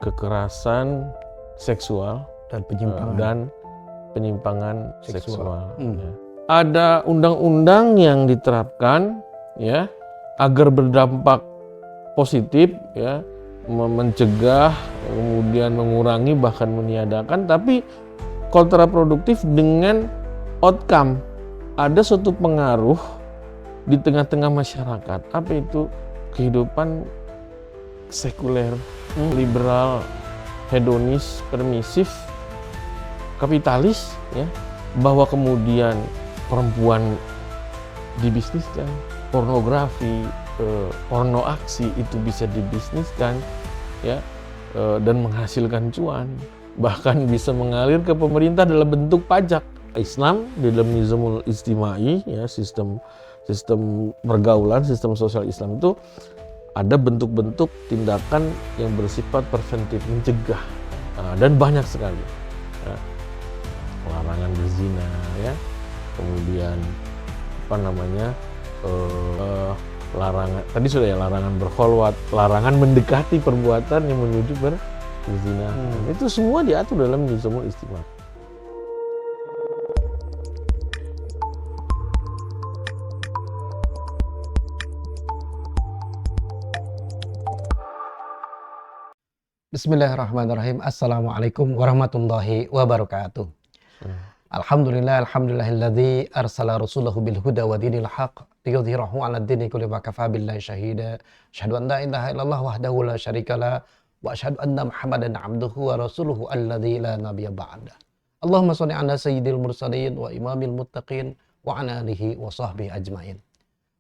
kekerasan seksual dan penyimpangan seksual. Ya. Ada undang-undang yang diterapkan ya agar berdampak positif ya, mencegah, kemudian mengurangi bahkan meniadakan, tapi kontraproduktif dengan outcome. Ada suatu pengaruh di tengah-tengah masyarakat. Apa itu? Kehidupan sekuler, liberal, hedonis, permisif, kapitalis ya, bahwa kemudian perempuan dibisniskan, pornografi, porno aksi itu bisa dibisniskan ya, dan menghasilkan cuan, bahkan bisa mengalir ke pemerintah dalam bentuk pajak. Islam di dalam nizamul ijtimai ya, sistem pergaulan, sistem sosial Islam itu ada bentuk-bentuk tindakan yang bersifat preventif, mencegah, dan banyak sekali ya. Larangan berzina ya, kemudian larangan tadi sudah ya, larangan berkholwat, larangan mendekati perbuatan yang menuju berzina. Itu semua diatur dalam nizamul ijtimai. Bismillahirrahmanirrahim. Assalamualaikum warahmatullahi wabarakatuh. Alhamdulillahilladzi arsala rasulahu bil huda wa dinil haqq liyudhhirahu 'ala ad-dini kulli wa kafa billahi shahida. Asyhadu an la ilaha illallah wahdahu la syarikalah wa asyhadu anna Muhammadan 'abduhu wa rasuluhu alladzi la nabiyya ba'dah. Allahumma shalli 'ala sayyidil mursalin wa imamil muttaqin wa 'ala alihi wa sahbihi ajmain.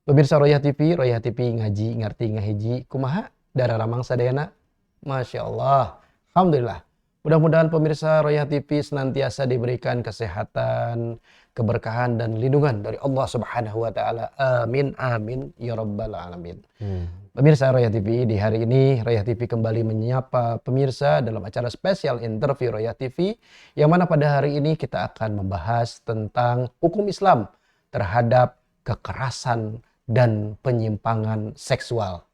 Pemirsa Royah TV ngaji ngarti ngahiji kumaha dararamang sadayana. Masya Allah, alhamdulillah. Mudah-mudahan pemirsa Royah TV senantiasa diberikan kesehatan, keberkahan dan lindungan dari Allah Subhanahu wa taala. Amin amin ya rabbal alamin. Pemirsa Royah TV, di hari ini Royah TV kembali menyapa pemirsa dalam acara spesial interview Royah TV, yang mana pada hari ini kita akan membahas tentang hukum Islam terhadap kekerasan dan penyimpangan seksual.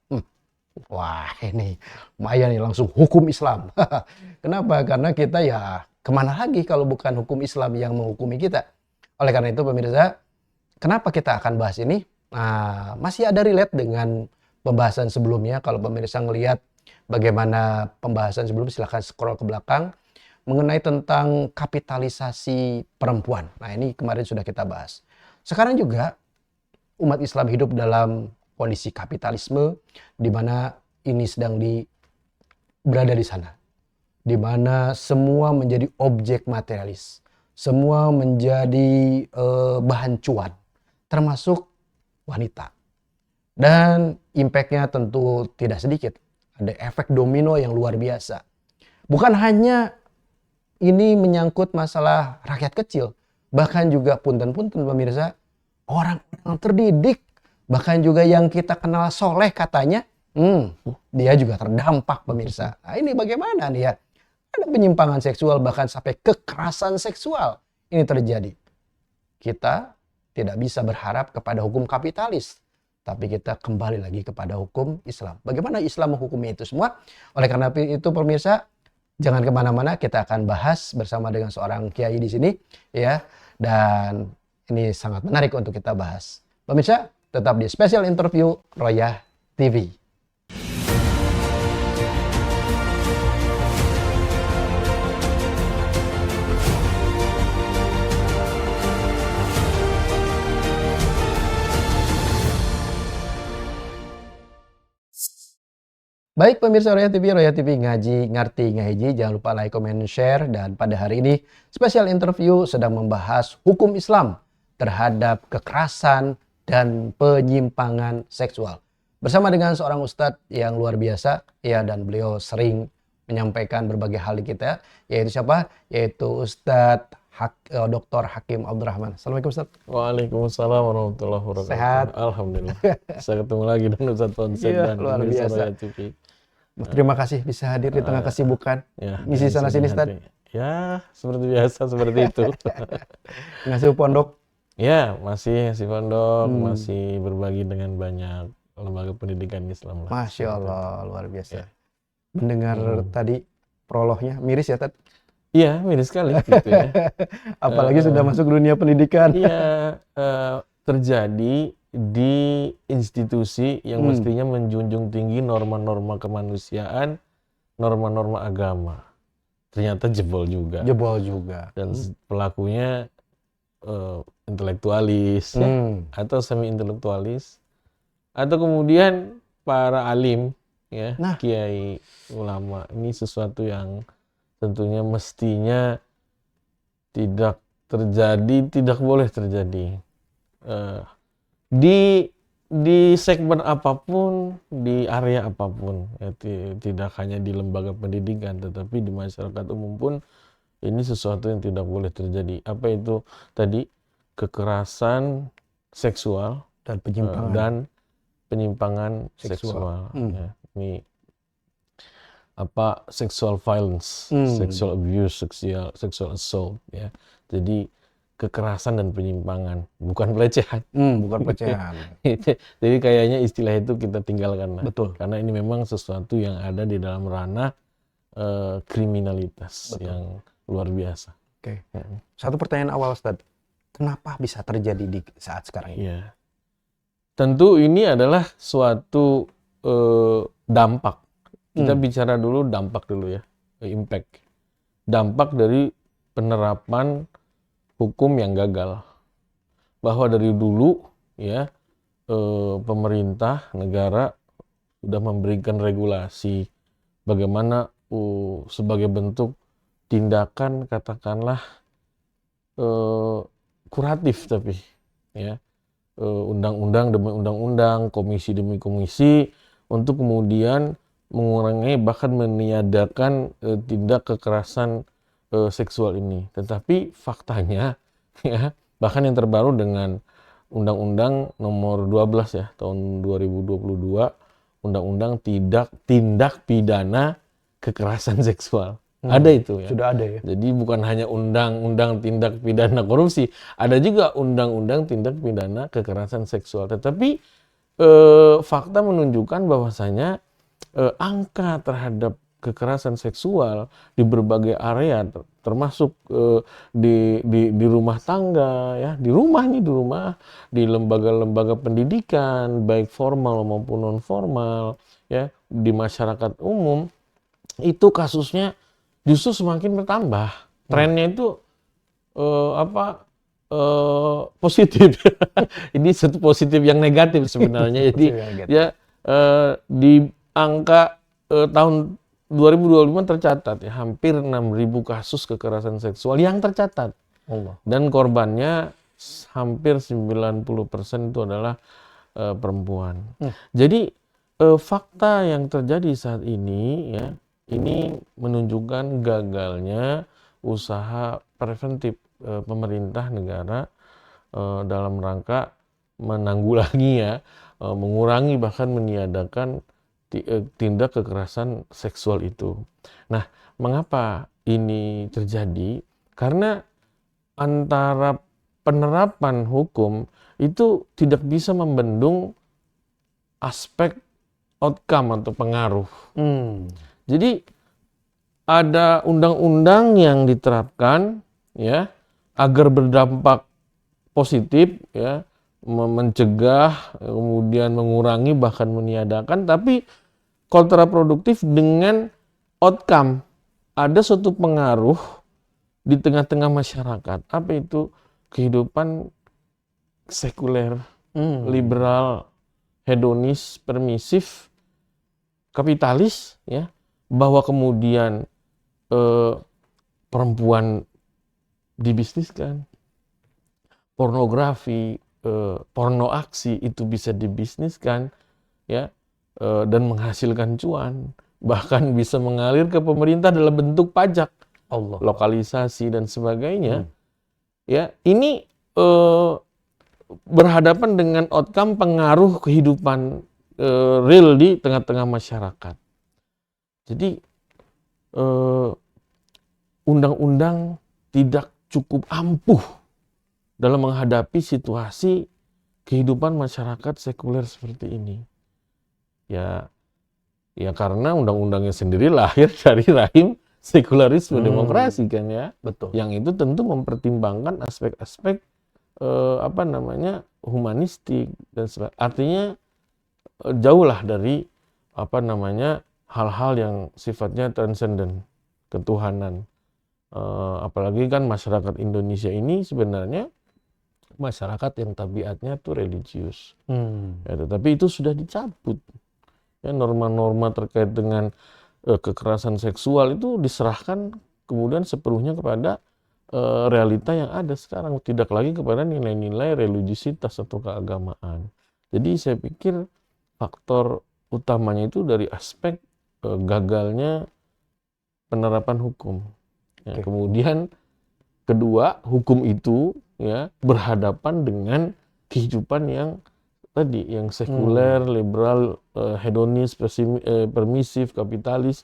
Wah, ini lumayan nih, langsung hukum Islam. Kenapa? Karena kita ya kemana lagi kalau bukan hukum Islam yang menghukumi kita. Oleh karena itu pemirsa, kenapa kita akan bahas ini? Nah, masih ada relate dengan pembahasan sebelumnya. Kalau pemirsa ngelihat bagaimana pembahasan sebelumnya, silahkan scroll ke belakang. Mengenai tentang kapitalisasi perempuan. Nah, ini kemarin sudah kita bahas. Sekarang juga umat Islam hidup dalam kondisi kapitalisme, di mana ini sedang berada di sana, di mana semua menjadi objek materialis, semua menjadi bahan cuan, termasuk wanita. Dan impactnya tentu tidak sedikit, ada efek domino yang luar biasa. Bukan hanya ini menyangkut masalah rakyat kecil, bahkan juga punten-punten pemirsa, orang-orang terdidik, bahkan juga yang kita kenal soleh katanya, dia juga terdampak pemirsa. Nah, ini bagaimana nih ya? Ada penyimpangan seksual, bahkan sampai kekerasan seksual ini terjadi. Kita tidak bisa berharap kepada hukum kapitalis, tapi kita kembali lagi kepada hukum Islam. Bagaimana Islam menghukumi itu semua? Oleh karena itu pemirsa, jangan kemana-mana, kita akan bahas bersama dengan seorang kiai di sini, ya. Dan ini sangat menarik untuk kita bahas. Pemirsa, tetap di spesial interview Royah TV. Baik pemirsa Royah TV ngaji ngarti ngahiji, jangan lupa like, comment, share. Dan pada hari ini spesial interview sedang membahas hukum Islam terhadap kekerasan dan penyimpangan seksual. Bersama dengan seorang ustadz yang luar biasa, ya, dan beliau sering menyampaikan berbagai hal di kita, yaitu siapa? Yaitu Ustadz Dr. Hakim Abdurrahman. Assalamualaikum Ustadz. Waalaikumsalam warahmatullahi wabarakatuh. Sehat? Alhamdulillah. Saya ketemu lagi dengan Ustadz Tonsek dan luar biasa. TV. Terima kasih bisa hadir di tengah kesibukan. Ngisi sana sini Ustadz. Ya, seperti biasa, seperti itu. Ngasuh pondok. Ya, masih pondok, masih berbagi dengan banyak lembaga pendidikan Islam lah. Masya Allah, luar biasa. Ya. Mendengar tadi prolognya miris ya, Ted? Iya, miris sekali gitu ya. Apalagi sudah masuk dunia pendidikan. Iya, terjadi di institusi yang mestinya menjunjung tinggi norma-norma kemanusiaan, norma-norma agama. Ternyata jebol juga. Jebol juga. Dan pelakunya intelektualis ya, atau semi intelektualis, atau kemudian para alim ya, kiai, ulama. Ini sesuatu yang tentunya mestinya tidak terjadi, tidak boleh terjadi. Di segmen apapun, di area apapun, ya, tidak hanya di lembaga pendidikan, tetapi di masyarakat umum pun ini sesuatu yang tidak boleh terjadi. Apa itu tadi? Kekerasan seksual dan penyimpangan seksual. Ya. Ini apa? Sexual violence, sexual abuse, sexual assault. Ya. Jadi kekerasan dan penyimpangan, bukan pelecehan. Bukan pelecehan. Jadi kayaknya istilah itu kita tinggalkan. Betul. Karena ini memang sesuatu yang ada di dalam ranah kriminalitas yang luar biasa. Oke. Satu pertanyaan awal, Ustadz. Kenapa bisa terjadi di saat sekarang ini? Ya. Tentu ini adalah suatu dampak. Kita bicara dulu dampak dulu ya. Impact. Dampak dari penerapan hukum yang gagal. Bahwa dari dulu ya pemerintah negara sudah memberikan regulasi bagaimana sebagai bentuk tindakan katakanlah kuratif, tapi ya undang-undang demi undang-undang, komisi demi komisi, untuk kemudian mengurangi bahkan meniadakan tindak kekerasan seksual ini. Tetapi faktanya ya, bahkan yang terbaru dengan Undang-Undang nomor 12 ya tahun 2022, Undang-Undang tindak pidana kekerasan seksual. Ada itu ya. Sudah ada ya. Jadi bukan hanya undang-undang tindak pidana korupsi, ada juga undang-undang tindak pidana kekerasan seksual. Tetapi fakta menunjukkan bahwasanya angka terhadap kekerasan seksual di berbagai area, termasuk di rumah tangga ya, di rumah, di lembaga-lembaga pendidikan baik formal maupun non formal ya, di masyarakat umum, itu kasusnya justru semakin bertambah. Trennya itu positif. Ini satu positif yang negatif sebenarnya. Jadi ya di angka tahun 2025 tercatat ya hampir 6.000 kasus kekerasan seksual yang tercatat. Dan korbannya hampir 90% itu adalah perempuan. Jadi fakta yang terjadi saat ini ya, ini menunjukkan gagalnya usaha preventif pemerintah negara dalam rangka menanggulangi ya, mengurangi bahkan meniadakan tindak kekerasan seksual itu. Nah, mengapa ini terjadi? Karena antara penerapan hukum itu tidak bisa membendung aspek outcome atau pengaruh. Jadi ada undang-undang yang diterapkan ya agar berdampak positif ya, mencegah, kemudian mengurangi bahkan meniadakan, tapi kontraproduktif dengan outcome. Ada suatu pengaruh di tengah-tengah masyarakat. Apa itu? Kehidupan sekuler, liberal, hedonis, permisif, kapitalis ya, bahwa kemudian perempuan dibisniskan, pornografi, porno aksi itu bisa dibisniskan ya, dan menghasilkan cuan, bahkan bisa mengalir ke pemerintah dalam bentuk pajak, lokalisasi dan sebagainya. Ya, ini berhadapan dengan outcome pengaruh kehidupan real di tengah-tengah masyarakat. Jadi undang-undang tidak cukup ampuh dalam menghadapi situasi kehidupan masyarakat sekuler seperti ini. Ya karena undang-undangnya sendiri lahir dari rahim sekularisme demokrasi kan ya. Betul. Yang itu tentu mempertimbangkan aspek-aspek humanistik dan artinya jauhlah dari hal-hal yang sifatnya transenden, ketuhanan. Apalagi kan masyarakat Indonesia ini sebenarnya masyarakat yang tabiatnya tuh religius. Ya, tetapi itu sudah dicabut. Ya, norma-norma terkait dengan kekerasan seksual itu diserahkan kemudian sepenuhnya kepada realita yang ada sekarang, tidak lagi kepada nilai-nilai religiusitas atau keagamaan. Jadi saya pikir faktor utamanya itu dari aspek gagalnya penerapan hukum. Ya, kemudian kedua, hukum itu ya berhadapan dengan kehidupan yang tadi, yang sekuler, liberal, hedonis, permisif, kapitalis,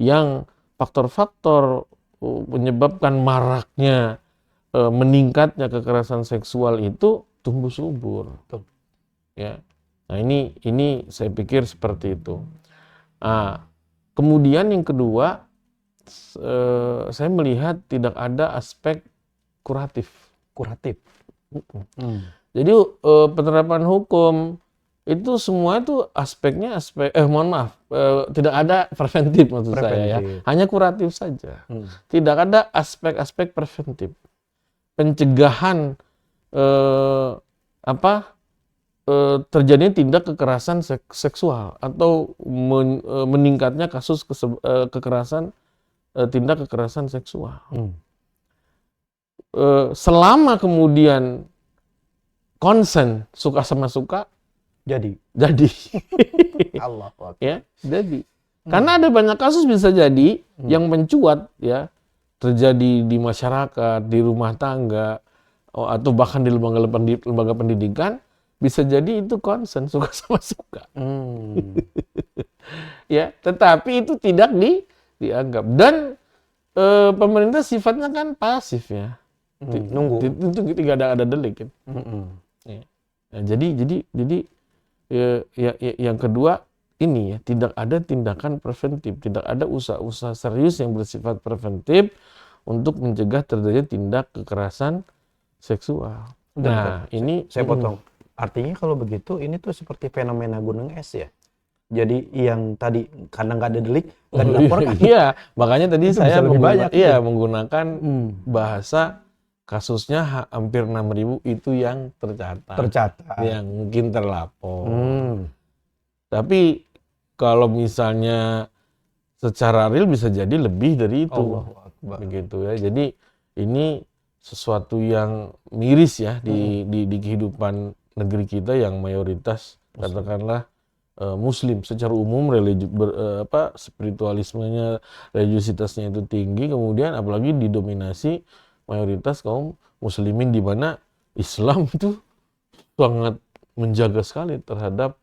yang faktor-faktor menyebabkan maraknya, meningkatnya kekerasan seksual itu tumbuh subur. Ya, nah ini saya pikir seperti itu. Kemudian yang kedua, saya melihat tidak ada aspek kuratif. Jadi penerapan hukum itu semua itu aspeknya tidak ada preventif maksud saya ya, hanya kuratif saja. Tidak ada aspek-aspek preventif, pencegahan terjadinya tindak kekerasan seksual atau meningkatnya kasus kekerasan, tindak kekerasan seksual. Selama kemudian konsen, suka sama suka, jadi. Allah. Ya, jadi. Karena ada banyak kasus bisa jadi yang mencuat ya, terjadi di masyarakat, di rumah tangga, atau bahkan di lembaga pendidikan, bisa jadi itu konsen, suka sama suka. Ya, tetapi itu tidak dianggap. Dan pemerintah sifatnya kan pasif ya. Nunggu. Itu tidak ada delik kan. Ya. Nah, jadi yang kedua ini ya, tidak ada tindakan preventif, tidak ada usaha-usaha serius yang bersifat preventif untuk mencegah terjadinya tindak kekerasan seksual. Nah, ini saya potong. Artinya kalau begitu ini tuh seperti fenomena gunung es ya. Jadi yang tadi karena nggak ada delik, nggak dilaporkan. Iya, makanya tadi saya menggunakan bahasa kasusnya hampir 6.000 itu yang tercatat. Yang mungkin terlapor. Tapi kalau misalnya secara real bisa jadi lebih dari itu. Begitu ya. Jadi ini sesuatu yang miris ya di kehidupan negeri kita yang mayoritas katakanlah Muslim secara umum, spiritualismenya, religiusitasnya itu tinggi, kemudian apalagi didominasi mayoritas kaum muslimin di mana Islam itu sangat menjaga sekali terhadap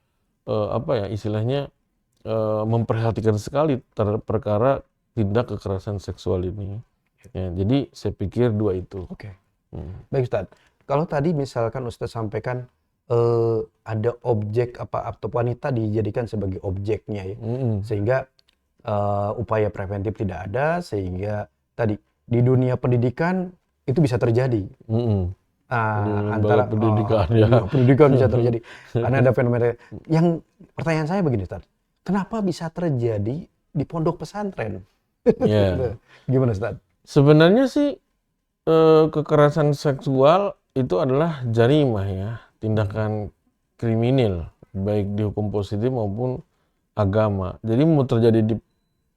memperhatikan sekali terhadap perkara tindak kekerasan seksual ini. Ya, jadi saya pikir dua itu. Baik Ustadz, kalau tadi misalkan Ustadz sampaikan ada objek atau wanita dijadikan sebagai objeknya ya, sehingga upaya preventif tidak ada, sehingga tadi di dunia pendidikan itu bisa terjadi. Antara pendidikan bisa terjadi karena ada fenomena. Yang pertanyaan saya begini Ustadz, kenapa bisa terjadi di pondok pesantren? Gimana Ustadz? Sebenarnya sih kekerasan seksual itu adalah jarimah ya, tindakan kriminal baik di hukum positif maupun agama. Jadi mau terjadi di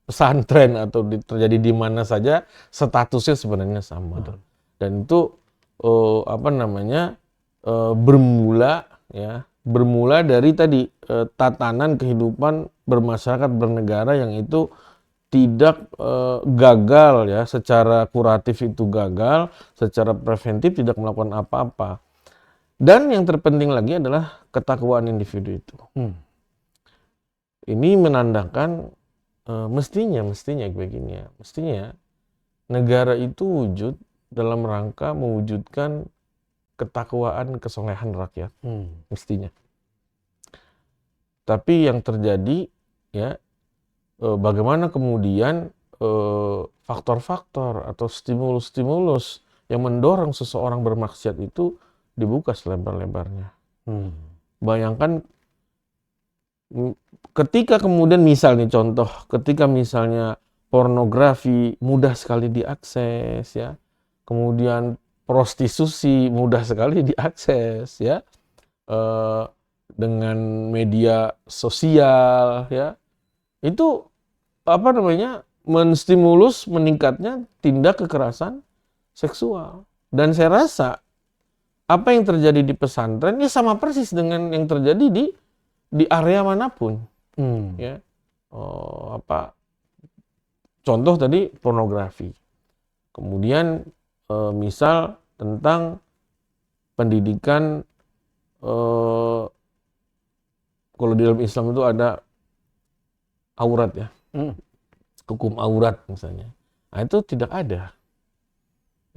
pesantren atau terjadi di mana saja, statusnya sebenarnya sama. Betul. Dan itu bermula dari tadi tatanan kehidupan bermasyarakat bernegara yang itu tidak gagal ya, secara kuratif itu gagal, secara preventif tidak melakukan apa-apa. Dan yang terpenting lagi adalah ketakwaan individu itu. Ini menandakan mestinya begini ya, mestinya negara itu wujud dalam rangka mewujudkan ketakwaan kesolehan rakyat, mestinya. Tapi yang terjadi ya, bagaimana kemudian faktor-faktor atau stimulus-stimulus yang mendorong seseorang bermaksiat itu dibuka selebar-lebarnya. Bayangkan ketika kemudian contoh, ketika misalnya pornografi mudah sekali diakses ya, kemudian prostitusi mudah sekali diakses ya, dengan media sosial ya, itu menstimulus meningkatnya tindak kekerasan seksual. Dan saya rasa apa yang terjadi di pesantren ya sama persis dengan yang terjadi di area manapun. Ya. Contoh tadi pornografi. Kemudian misal tentang pendidikan, kalau di dalam Islam itu ada aurat ya. Hukum aurat misalnya. Nah, itu tidak ada.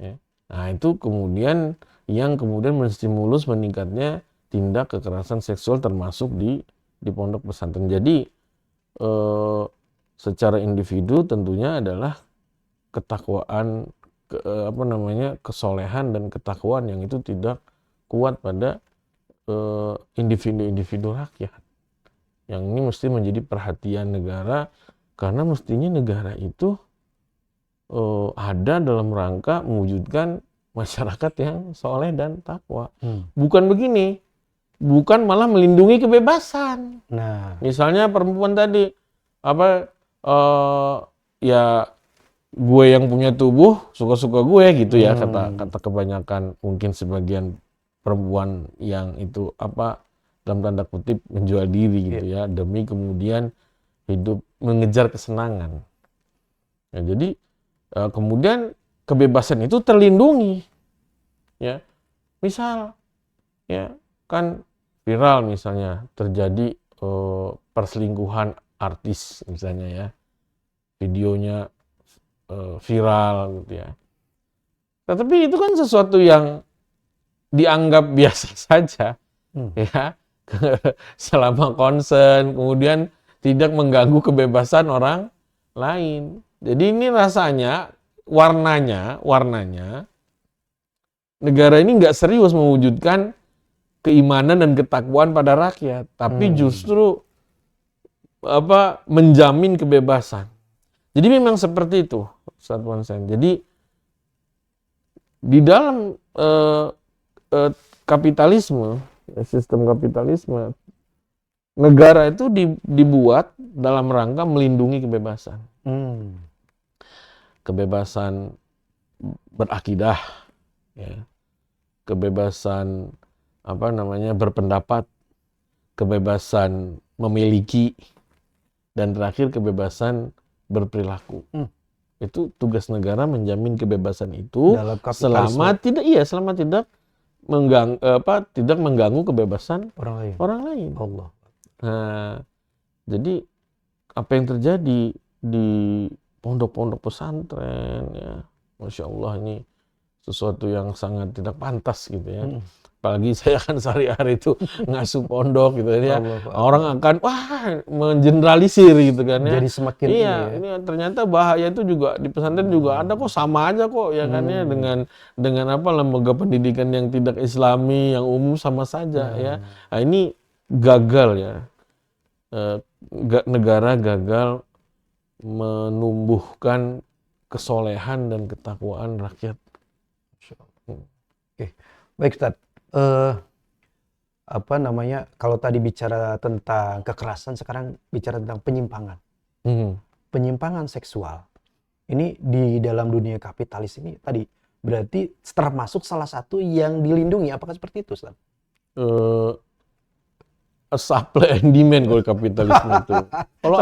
Ya. Nah, itu kemudian yang menstimulus meningkatnya tindak kekerasan seksual termasuk di pondok pesantren. Jadi secara individu tentunya adalah ketakwaan, kesolehan dan ketakwaan yang itu tidak kuat pada individu-individu rakyat. Yang ini mesti menjadi perhatian negara, karena mestinya negara itu ada dalam rangka mewujudkan masyarakat yang soleh dan takwa. Bukan begini, bukan malah melindungi kebebasan. Nah, misalnya perempuan tadi, ya gue yang punya tubuh suka-suka gue gitu ya, kata kebanyakan mungkin sebagian perempuan yang itu dalam tanda kutip menjual diri gitu ya, demi kemudian hidup mengejar kesenangan. Nah, jadi kemudian kebebasan itu terlindungi ya. Misal ya kan viral misalnya terjadi perselingkuhan artis misalnya ya, videonya viral gitu ya. Tetapi itu kan sesuatu yang dianggap biasa saja ya, selama konsen, kemudian tidak mengganggu kebebasan orang lain. Jadi ini rasanya warnanya negara ini nggak serius mewujudkan keimanan dan ketakwaan pada rakyat, tapi justru menjamin kebebasan. Jadi memang seperti itu, Ustaz Wansen. Jadi di dalam kapitalisme, sistem kapitalisme, negara itu dibuat dalam rangka melindungi kebebasan. Kebebasan berakidah, ya. Kebebasan berpendapat, kebebasan memiliki, dan terakhir kebebasan berperilaku. Itu tugas negara menjamin kebebasan itu selama tidak mengganggu kebebasan orang lain. Allah. Nah, jadi apa yang terjadi di pondok-pondok pesantren ya, Masya Allah, ini sesuatu yang sangat tidak pantas gitu ya. Apalagi saya kan sehari-hari itu ngasuh pondok gitu ya. Orang akan mengeneralisir gitu kan ya. Jadi semakin ini ternyata bahaya itu juga di pesantren juga ada kok, sama aja kok ya kan ya, dengan lembaga pendidikan yang tidak Islami, yang umum sama saja ya. Nah, ini gagal ya. Negara gagal menumbuhkan kesolehan dan ketakwaan rakyat. Oke. Baik, Ustaz. Kalau tadi bicara tentang kekerasan, sekarang bicara tentang penyimpangan. Penyimpangan seksual. Ini di dalam dunia kapitalis ini tadi berarti termasuk salah satu yang dilindungi. Apakah seperti itu, Ustaz? Supply and demand kalau kapitalisme itu. Kalau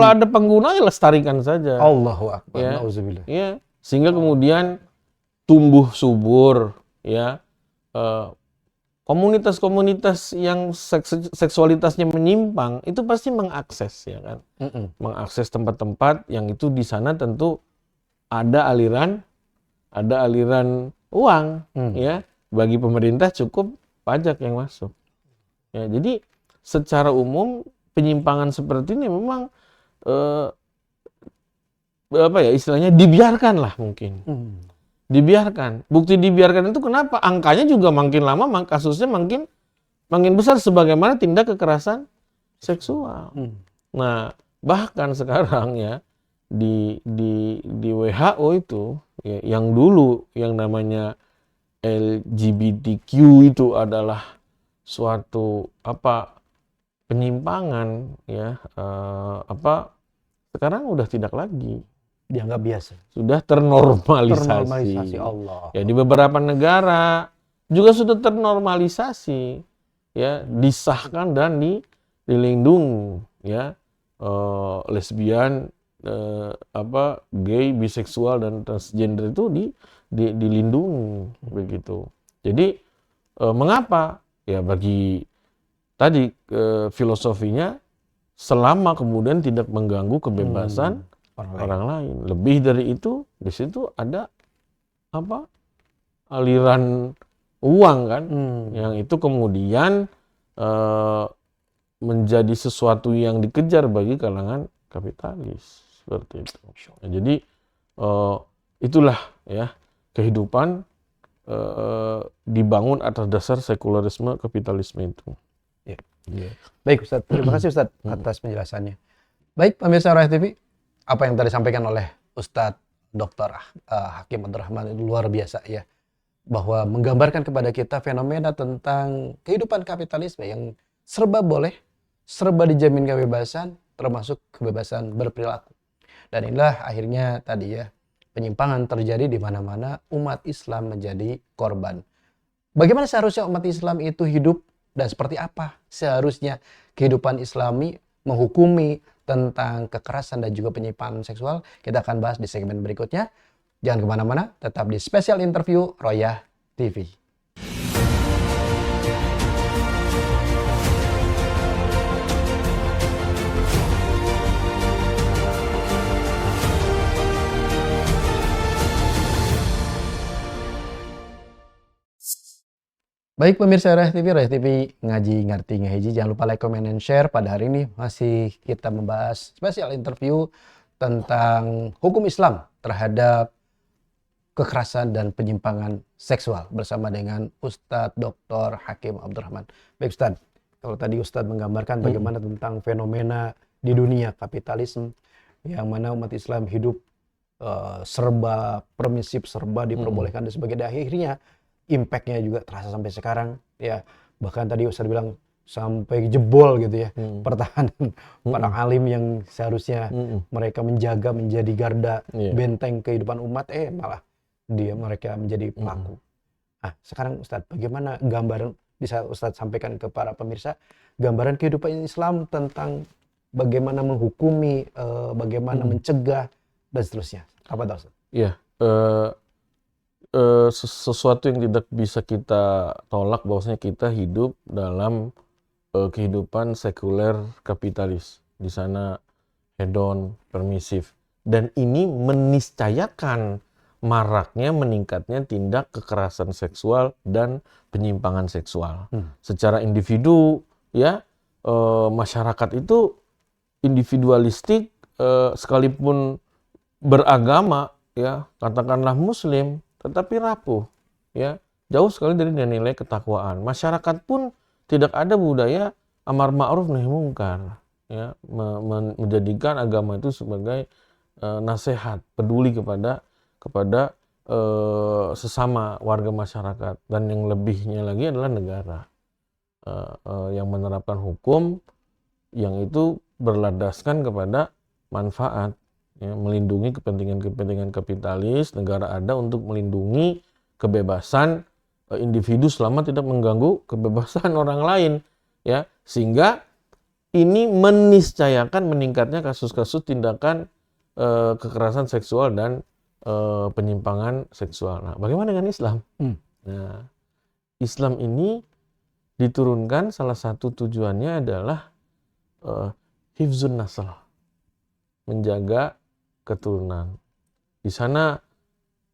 ada pengguna ya lestarikan saja. Allahu Akbar. Ya, Nauzubillah. ya. Sehingga kemudian tumbuh subur ya komunitas-komunitas yang seksualitasnya menyimpang itu pasti mengakses ya kan. Mengakses tempat-tempat yang itu di sana tentu ada aliran uang ya. Bagi pemerintah cukup pajak yang masuk. Ya, jadi secara umum penyimpangan seperti ini memang apa ya istilahnya dibiarkan lah mungkin. Dibiarkan. Bukti dibiarkan itu kenapa? Angkanya juga makin lama kasusnya makin besar sebagaimana tindak kekerasan seksual. Nah, bahkan sekarang ya di WHO itu ya, yang dulu yang namanya LGBTQ itu adalah suatu penyimpangan ya sekarang udah tidak lagi, Dianggap biasa. sudah ternormalisasi. Ternormalisasi, Allah. Ya di beberapa negara juga sudah ternormalisasi ya, disahkan dan dilindungi ya, lesbian, gay, biseksual dan transgender itu dilindungi begitu. Jadi mengapa? Ya bagi tadi filosofinya selama kemudian tidak mengganggu kebebasan orang lain. Lebih dari itu, di situ ada aliran uang kan, yang itu kemudian menjadi sesuatu yang dikejar bagi kalangan kapitalis seperti itu. Nah, jadi itulah ya kehidupan dibangun atas dasar sekularisme kapitalisme itu. Ya. Baik Ustadz, terima kasih Ustadz atas penjelasannya. Baik pemirsa Royah TV, apa yang tadi disampaikan oleh Ustadz Dr. Hakim Abdurrahman itu luar biasa ya, bahwa menggambarkan kepada kita fenomena tentang kehidupan kapitalisme yang serba boleh, serba dijamin kebebasan, termasuk kebebasan berperilaku. Dan inilah akhirnya tadi ya, penyimpangan terjadi di mana-mana, umat Islam menjadi korban. Bagaimana seharusnya umat Islam itu hidup dan seperti apa seharusnya kehidupan Islami menghukumi tentang kekerasan dan juga penyimpangan seksual, kita akan bahas di segmen berikutnya. Jangan kemana-mana, tetap di spesial interview Royah TV. Baik pemirsa Royah TV ngaji ngerti ngehiji, jangan lupa like, comment, and share. Pada hari ini masih kita membahas spesial interview tentang hukum Islam terhadap kekerasan dan penyimpangan seksual bersama dengan Ustadz Dr. Hakim Abdurrahman. Baik Ustadz, kalau tadi Ustadz menggambarkan bagaimana tentang fenomena di dunia kapitalisme yang mana umat Islam hidup serba permisif, serba diperbolehkan dan sebagainya, akhirnya impact-nya juga terasa sampai sekarang ya, bahkan tadi Ustadz bilang sampai jebol gitu ya, pertahanan para alim yang seharusnya mereka menjaga, menjadi garda benteng kehidupan umat, malah mereka menjadi pelaku. Nah sekarang Ustadz, bagaimana gambaran, bisa Ustadz sampaikan ke para pemirsa gambaran kehidupan Islam tentang bagaimana menghukumi, bagaimana mencegah dan seterusnya, apa itu Ustadz? Iya, sesuatu yang tidak bisa kita tolak bahwasanya kita hidup dalam kehidupan sekuler kapitalis. Di sana hedon, permisif, dan ini meniscayakan maraknya, meningkatnya tindak kekerasan seksual dan penyimpangan seksual secara individu ya. Masyarakat itu individualistik, sekalipun beragama ya, katakanlah muslim, tetapi rapuh ya, jauh sekali dari nilai ketakwaan. Masyarakat pun tidak ada budaya amar ma'ruf nahi mungkar ya, menjadikan agama itu sebagai nasihat, peduli kepada sesama warga masyarakat. Dan yang lebihnya lagi adalah negara yang menerapkan hukum yang itu berlandaskan kepada manfaat ya, melindungi kepentingan kapitalis. Negara ada untuk melindungi kebebasan individu selama tidak mengganggu kebebasan orang lain ya, sehingga ini meniscayakan meningkatnya kasus-kasus tindakan kekerasan seksual dan penyimpangan seksual. Nah, bagaimana dengan Islam? Nah, Islam ini diturunkan salah satu tujuannya adalah hifzun nasl, menjaga keturunan. Di sana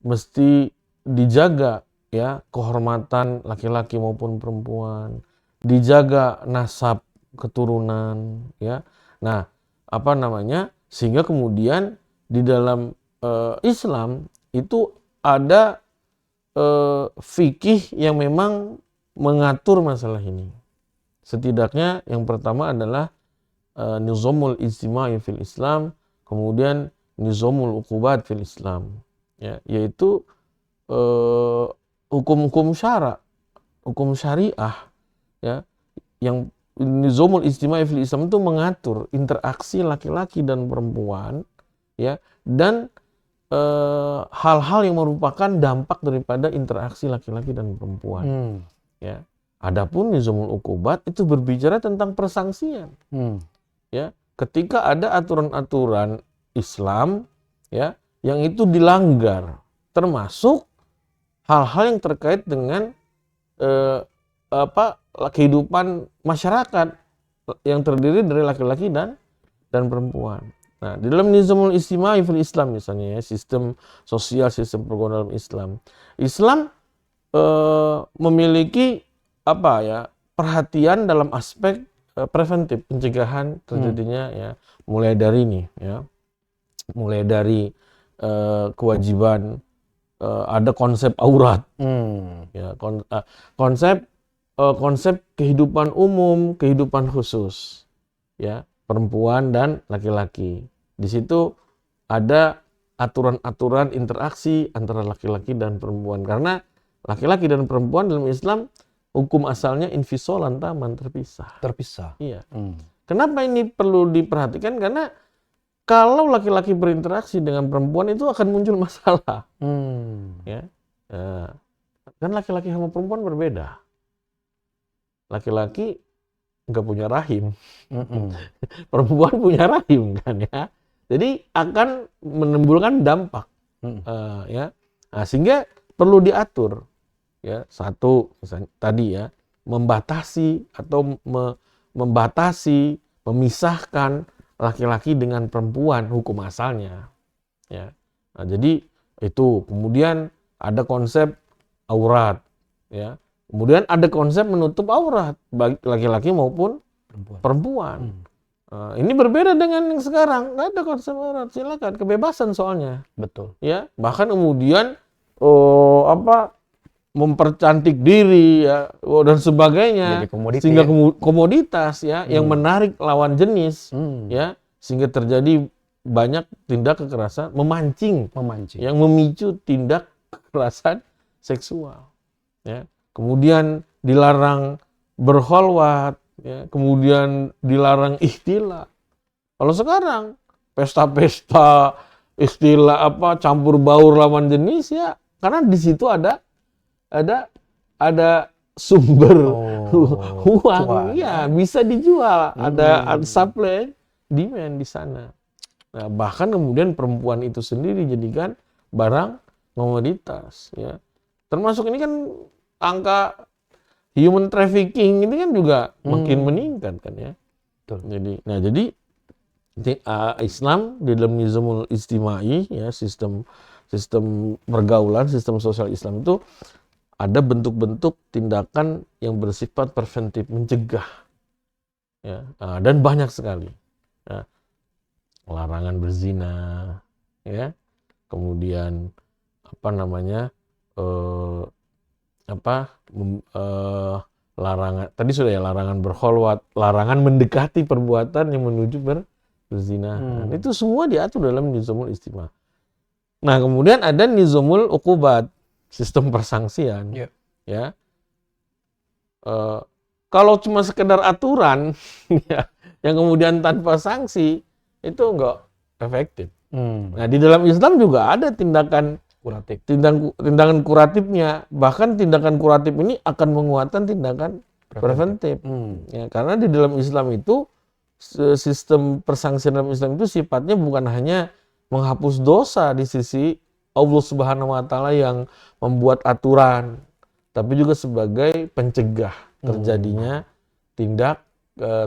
mesti dijaga ya kehormatan laki-laki maupun perempuan, dijaga nasab keturunan ya. Nah, sehingga kemudian di dalam Islam itu ada fikih yang memang mengatur masalah ini. Setidaknya yang pertama adalah nizamul ijtima'i fil Islam, kemudian nizamul uqubat fil Islam, ya, yaitu hukum-hukum hukum syariah, ya, yang nizamul ijtima'i fil Islam itu mengatur interaksi laki-laki dan perempuan, ya, dan hal-hal yang merupakan dampak daripada interaksi laki-laki dan perempuan. Ya. Adapun nizamul uqubat itu berbicara tentang persangsian. Ya, ketika ada aturan-aturan Islam, ya, yang itu dilanggar, termasuk hal-hal yang terkait dengan kehidupan masyarakat yang terdiri dari laki-laki dan perempuan. Nah, di dalam nizamul ijtima'i fil Islam misalnya, ya, sistem sosial, sistem pergaulan dalam Islam. Islam memiliki perhatian dalam aspek preventif, pencegahan terjadinya, ya, mulai dari ini, ya. Mulai dari kewajiban ada konsep aurat. Ya, konsep kehidupan umum, kehidupan khusus, ya, perempuan dan laki-laki. Di situ ada aturan-aturan interaksi antara laki-laki dan perempuan. Karena laki-laki dan perempuan dalam Islam hukum asalnya infisolan taman, terpisah. Iya. Kenapa ini perlu diperhatikan? Karena kalau laki-laki berinteraksi dengan perempuan itu akan muncul masalah. Ya. Kan laki-laki sama perempuan berbeda. Laki-laki nggak punya rahim, perempuan punya rahim, kan, ya. Jadi akan menimbulkan dampak, ya. Nah, sehingga perlu diatur, ya. Satu, misalnya tadi, ya, membatasi atau membatasi, memisahkan laki-laki dengan perempuan hukum asalnya, ya. Nah, jadi itu. Kemudian ada konsep aurat, ya. Kemudian ada konsep menutup aurat bagi laki-laki maupun perempuan. Ini berbeda dengan yang sekarang. Nggak ada konsep aurat, silakan, kebebasan soalnya. Betul. Ya, bahkan kemudian mempercantik diri, ya, dan sebagainya. Jadi komoditi, sehingga ya, komoditas, ya, yang menarik lawan jenis, ya, sehingga terjadi banyak tindak kekerasan, memancing, yang memicu tindak kekerasan seksual, ya. Kemudian dilarang berkholwat, ya, kemudian dilarang ikhtilat. Kalau sekarang pesta-pesta ikhtilat, campur baur lawan jenis, ya, karena di situ ada sumber uang, ya, bisa dijual, ada supply demand di sana. Nah, bahkan kemudian perempuan itu sendiri jadikan barang komoditas, ya. Termasuk ini kan angka human trafficking ini kan juga makin meningkat, kan, ya. Betul. Jadi Islam di dalam nizamul ijtima'i, ya, sistem pergaulan, sistem sosial Islam itu ada bentuk-bentuk tindakan yang bersifat preventif, mencegah, ya, dan banyak sekali, ya. Larangan berzina, ya, kemudian larangan tadi sudah, ya, larangan berkholwat, larangan mendekati perbuatan yang menuju berzina. Itu semua diatur dalam nizamul ijtima'. Nah, kemudian ada nizamul uqubat, sistem persangsian, ya. Kalau cuma sekedar aturan, ya, yang kemudian tanpa sanksi, itu enggak efektif. Nah, di dalam Islam juga ada tindakan kuratifnya. Bahkan tindakan kuratif ini akan menguatkan tindakan preventif. Ya, karena di dalam Islam itu sistem persangsian dalam Islam itu sifatnya bukan hanya menghapus dosa di sisi Allah Subhanahu wa taala yang membuat aturan, tapi juga sebagai pencegah terjadinya tindak,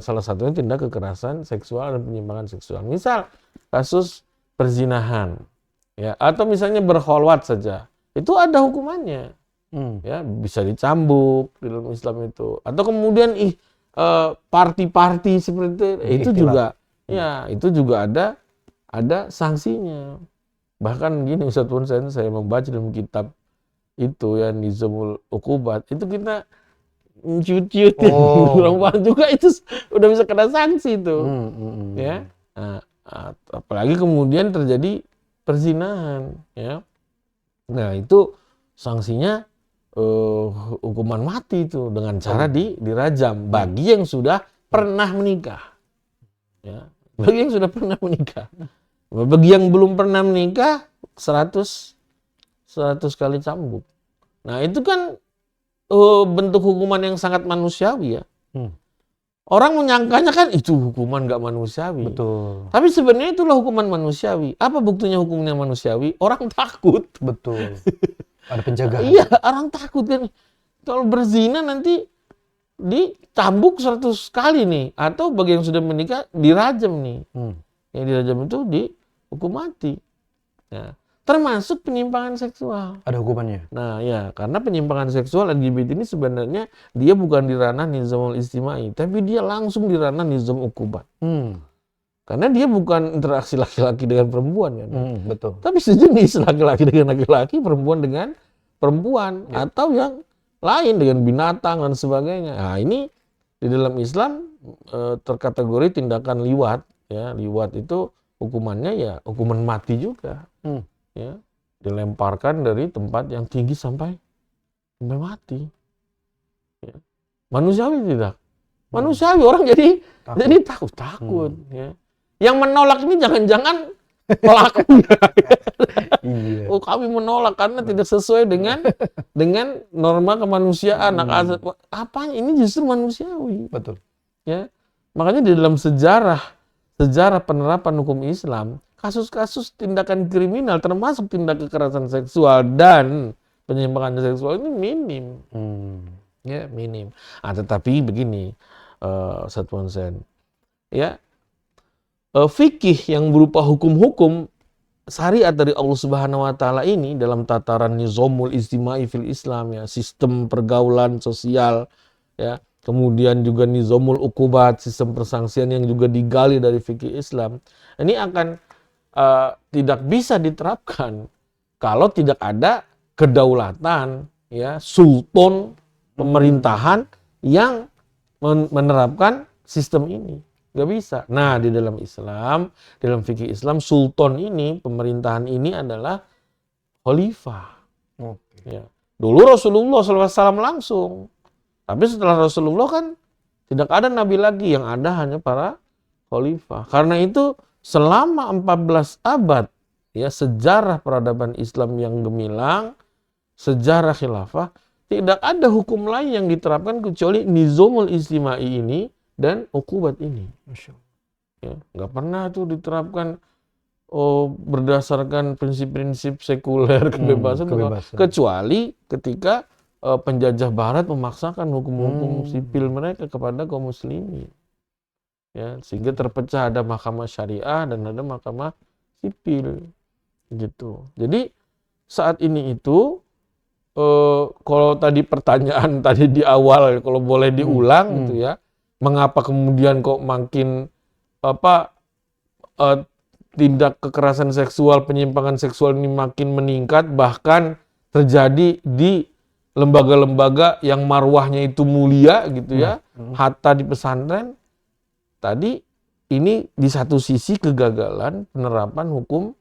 salah satunya tindak kekerasan seksual dan penyimpangan seksual. Misal kasus perzinahan, ya, atau misalnya berkholwat saja, itu ada hukumannya, ya, bisa dicambuk di dalam Islam itu. Atau kemudian party seperti itu juga, ya, itu juga ada ada sanksinya. Bahkan gini Ustadz Punsen, saya membaca dalam kitab itu ya Nizamul Uqubat, itu kita ciut-ciutin perempuan juga itu udah bisa kena sanksi itu. Ya. Nah, apalagi kemudian terjadi perzinahan ya. Nah, itu sanksinya hukuman mati itu dengan cara dirajam bagi yang sudah pernah menikah. Ya. Bagi yang sudah pernah menikah. Bagi yang belum pernah menikah 100 kali cambuk. Nah, itu kan bentuk hukuman yang sangat manusiawi ya. Orang menyangkanya kan itu hukuman nggak manusiawi. Betul. Tapi sebenarnya itulah hukuman manusiawi. Apa buktinya hukumnya manusiawi? Orang takut. Betul. Ada penjagaan. Iya, orang takut kan. Kalau berzina nanti dicambuk 100 kali nih. Atau bagi yang sudah menikah dirajam nih. Yang dirajam itu dihukum mati. Nah, termasuk penyimpangan seksual. Ada hukumannya. Nah ya, karena penyimpangan seksual LGBT ini sebenarnya dia bukan di ranah nizamul istimai, tapi dia langsung di ranah nizam ukubat. Karena dia bukan interaksi laki-laki dengan perempuan kan. Betul. Tapi sejenis laki-laki dengan laki-laki, perempuan dengan perempuan, atau yang lain dengan binatang dan sebagainya. Nah ini di dalam Islam terkategori tindakan liwat. Ya, liwat itu hukumannya ya hukuman mati juga. Ya, dilemparkan dari tempat yang tinggi sampai mati. Ya. Manusiawi tidak? Manusiawi, orang jadi takut. Ya. Yang menolak ini jangan-jangan pelakunya. Iya. Oh, kami menolak karena tidak sesuai dengan norma kemanusiaan. Apa ini justru manusiawi. Betul. Ya. Makanya di dalam sejarah penerapan hukum Islam, kasus-kasus tindakan kriminal termasuk tindak kekerasan seksual dan penyimpangan seksual ini minim. Ya, minim. Tetapi begini, Ustadz Punsen. Ya, fikih yang berupa hukum-hukum syariat dari Allah Subhanahu wa taala ini dalam tataran nizamul istimai fil Islam ya, sistem pergaulan sosial ya. Kemudian juga nizamul uqubat, sistem persangsian yang juga digali dari fikih Islam. Ini akan tidak bisa diterapkan kalau tidak ada kedaulatan ya, sultan pemerintahan yang menerapkan sistem ini. Nggak bisa. Nah, di dalam Islam, dalam fikih Islam, sultan ini, pemerintahan ini adalah khalifah. Ya. Dulu Rasulullah SAW langsung. Tapi setelah Rasulullah kan tidak ada nabi lagi, yang ada hanya para khalifah. Karena itu selama 14 abad ya sejarah peradaban Islam yang gemilang, sejarah khilafah, tidak ada hukum lain yang diterapkan kecuali nizamul istimai ini dan ukubat ini. Ya, nggak pernah tuh diterapkan berdasarkan prinsip-prinsip sekuler kebebasan. Kecuali ketika penjajah barat memaksakan hukum-hukum sipil mereka kepada kaum muslimin. Ya, sehingga terpecah ada mahkamah syariah dan ada mahkamah sipil gitu. Jadi saat ini itu kalau tadi pertanyaan tadi di awal kalau boleh diulang gitu ya, mengapa kemudian kok makin tindak kekerasan seksual, penyimpangan seksual ini makin meningkat, bahkan terjadi di lembaga-lembaga yang marwahnya itu mulia gitu ya, hatta di pesantren. Tadi ini di satu sisi kegagalan penerapan hukum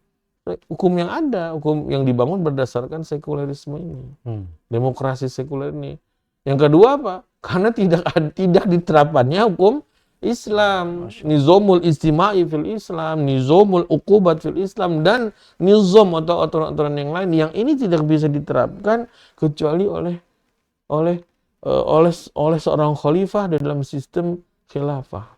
yang ada, hukum yang dibangun berdasarkan sekulerisme ini, demokrasi sekuler ini. Yang kedua apa? Karena tidak diterapkannya hukum Islam, nizamul istimai fil Islam, nizamul uqubat fil Islam, dan nizam atau aturan-aturan yang lain yang ini tidak bisa diterapkan kecuali oleh seorang khalifah dalam sistem khilafah.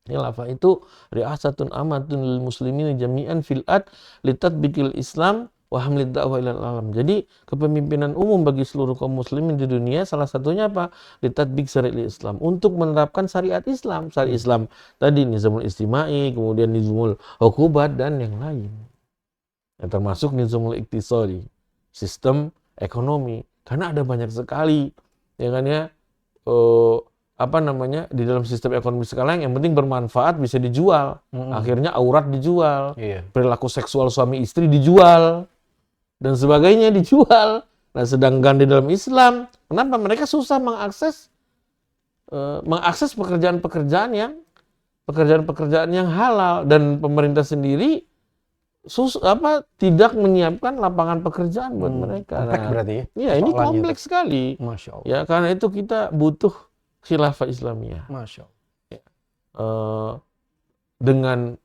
Khilafah itu ri'asatun amatun lil muslimin jami'an fil ad litatbiqil Islam wa hamlid da'wah ilal alam. Jadi kepemimpinan umum bagi seluruh kaum muslimin di dunia salah satunya apa? Litatbiq syari'il Islam, untuk menerapkan syariat Islam. Syariat Islam tadi nizamul istimai, kemudian nizamul hukubat dan yang lain. Yang termasuk nizamul iktisadi, sistem ekonomi. Karena ada banyak sekali ya kan ya di dalam sistem ekonomi sekarang yang penting bermanfaat, bisa dijual. Akhirnya aurat dijual, perilaku seksual suami istri dijual, dan sebagainya dijual. Nah, sedangkan di dalam Islam, kenapa mereka susah mengakses pekerjaan-pekerjaan yang halal, dan pemerintah sendiri tidak menyiapkan lapangan pekerjaan buat mereka. Kompleks berarti ya? Iya, ini kompleks sekali. Masya Allah. Ya, karena itu kita butuh khilafah Islamiyah. Masya Allah. Dengan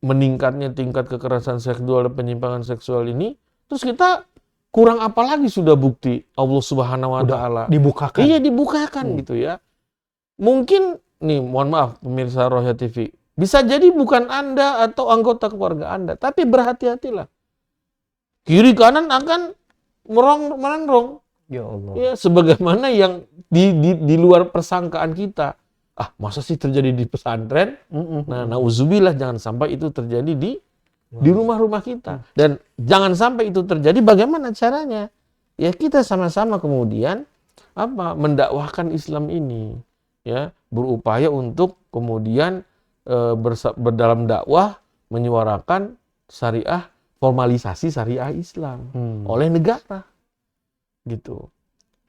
meningkatnya tingkat kekerasan seksual dan penyimpangan seksual ini, terus kita kurang apa lagi sudah bukti Allah Subhanahu wa Ta'ala Dibukakan. Iya, dibukakan gitu ya. Mungkin nih, mohon maaf pemirsa Roya TV, bisa jadi bukan Anda atau anggota keluarga Anda, tapi berhati-hatilah. Kiri kanan akan merongrong. Ya Allah. Ya, sebagaimana yang di luar persangkaan kita. Masa sih terjadi di pesantren? Nah, nauzubillah, jangan sampai itu terjadi di rumah-rumah kita. Dan jangan sampai itu terjadi, bagaimana caranya? Ya, kita sama-sama kemudian mendakwahkan Islam ini, ya, berupaya untuk kemudian berdalam dakwah menyuarakan syariah, formalisasi syariah Islam oleh negara, gitu.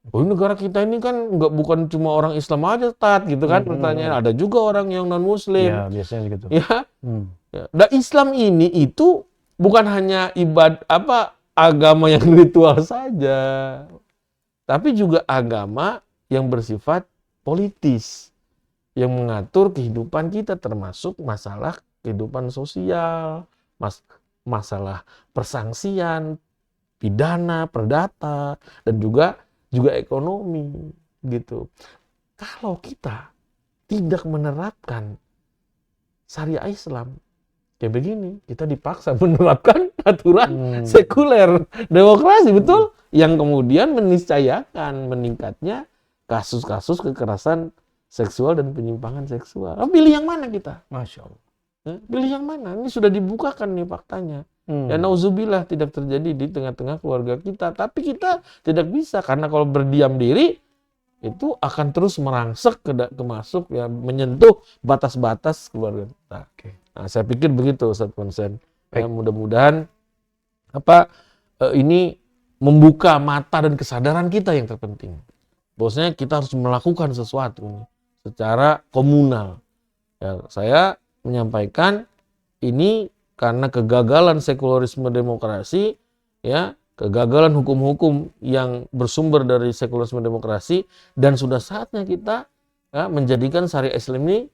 Negara kita ini kan bukan cuma orang Islam aja, gitu kan, pertanyaan. Ada juga orang yang non Muslim. Ya, biasanya gitu. Ya. Dan Islam ini itu bukan hanya agama yang ritual saja, tapi juga agama yang bersifat politis, yang mengatur kehidupan kita, termasuk masalah kehidupan sosial, masalah persangsian, pidana, perdata, dan juga ekonomi, gitu. Kalau kita tidak menerapkan syariah Islam, kayak begini, kita dipaksa menerapkan aturan sekuler, demokrasi, betul? Yang kemudian meniscayakan meningkatnya kasus-kasus kekerasan seksual dan penyimpangan seksual. Pilih yang mana kita? Masya Allah. Pilih yang mana? Ini sudah dibukakan nih faktanya. Ya, nauzubillah tidak terjadi di tengah-tengah keluarga kita. Tapi kita tidak bisa, karena kalau berdiam diri itu akan terus merangsek masuk, ya, menyentuh batas-batas keluarga kita. Nah, saya pikir begitu, Ustaz Konsen. Ya, mudah-mudahan ini membuka mata dan kesadaran kita yang terpenting. Bahwasanya kita harus melakukan sesuatu nih, secara komunal. Ya, saya menyampaikan ini karena kegagalan sekularisme demokrasi, ya, kegagalan hukum-hukum yang bersumber dari sekularisme demokrasi, dan sudah saatnya kita, ya, menjadikan syariah Islam ini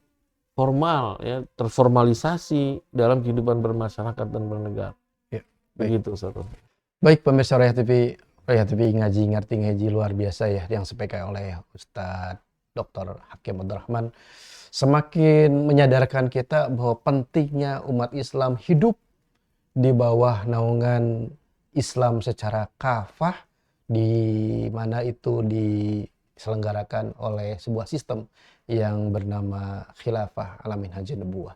formal, ya, terformalisasi dalam kehidupan bermasyarakat dan bernegara. Ya, begitu, Ustaz. Baik, pemirsa Roya TV ngaji ngerti ngaji luar biasa ya yang disampaikan oleh Ustadz Dr. Hakim Abdurrahman, semakin menyadarkan kita bahwa pentingnya umat Islam hidup di bawah naungan Islam secara kafah, di mana itu diselenggarakan oleh sebuah sistem yang bernama Khilafah ala Minhajin Nubuwah.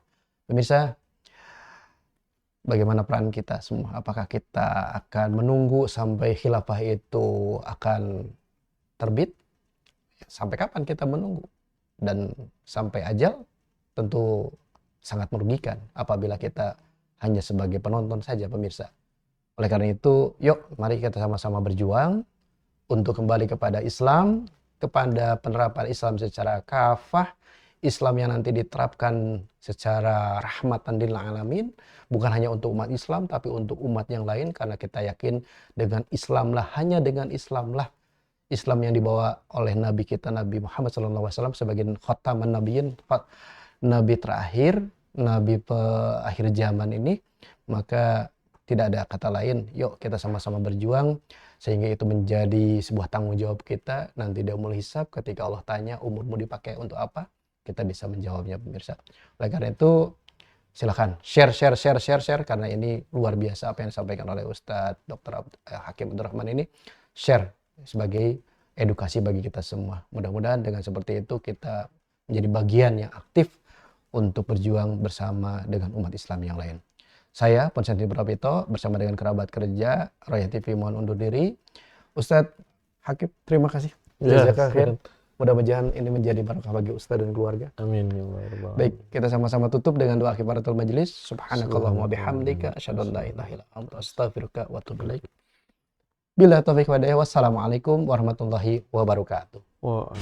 Pemirsa, bagaimana peran kita semua? Apakah kita akan menunggu sampai khilafah itu akan terbit? Sampai kapan kita menunggu? Dan sampai ajal tentu sangat merugikan apabila kita hanya sebagai penonton saja, pemirsa. Oleh karena itu, yuk mari kita sama-sama berjuang untuk kembali kepada Islam, kepada penerapan Islam secara kafah, Islam yang nanti diterapkan secara rahmatan lil alamin, bukan hanya untuk umat Islam tapi untuk umat yang lain, karena kita yakin dengan Islamlah, hanya dengan Islamlah, Islam yang dibawa oleh Nabi kita Nabi Muhammad SAW sebagai khataman nabiyyin, Nabi terakhir, Nabi akhir zaman ini, maka tidak ada kata lain, yuk kita sama-sama berjuang sehingga itu menjadi sebuah tanggung jawab kita nanti di yaumul hisab, ketika Allah tanya umurmu dipakai untuk apa, kita bisa menjawabnya, pemirsa. Oleh karena itu silakan share karena ini luar biasa apa yang disampaikan oleh Ustadz Dr. Hakim Abdurrahman ini, share sebagai edukasi bagi kita semua. Mudah-mudahan dengan seperti itu kita menjadi bagian yang aktif untuk berjuang bersama dengan umat Islam yang lain. Saya Ponsenti Prapito bersama dengan kerabat kerja Roya TV mohon undur diri. Ustadz Hakim, terima kasih. Ya, Mudah-mudahan ini menjadi barakah bagi Ustaz dan keluarga. Amin ya rabbal alamin. Baik, kita sama-sama tutup dengan doa kifaratul majelis. Subhanakallahumma Subhanakallahumma bihamdika asyhadu an la ilaha illa anta astaghfiruka wa atubu ilaik. Bila taufiq wa hidayah, wassalamualaikum warahmatullahi wabarakatuh. Wah.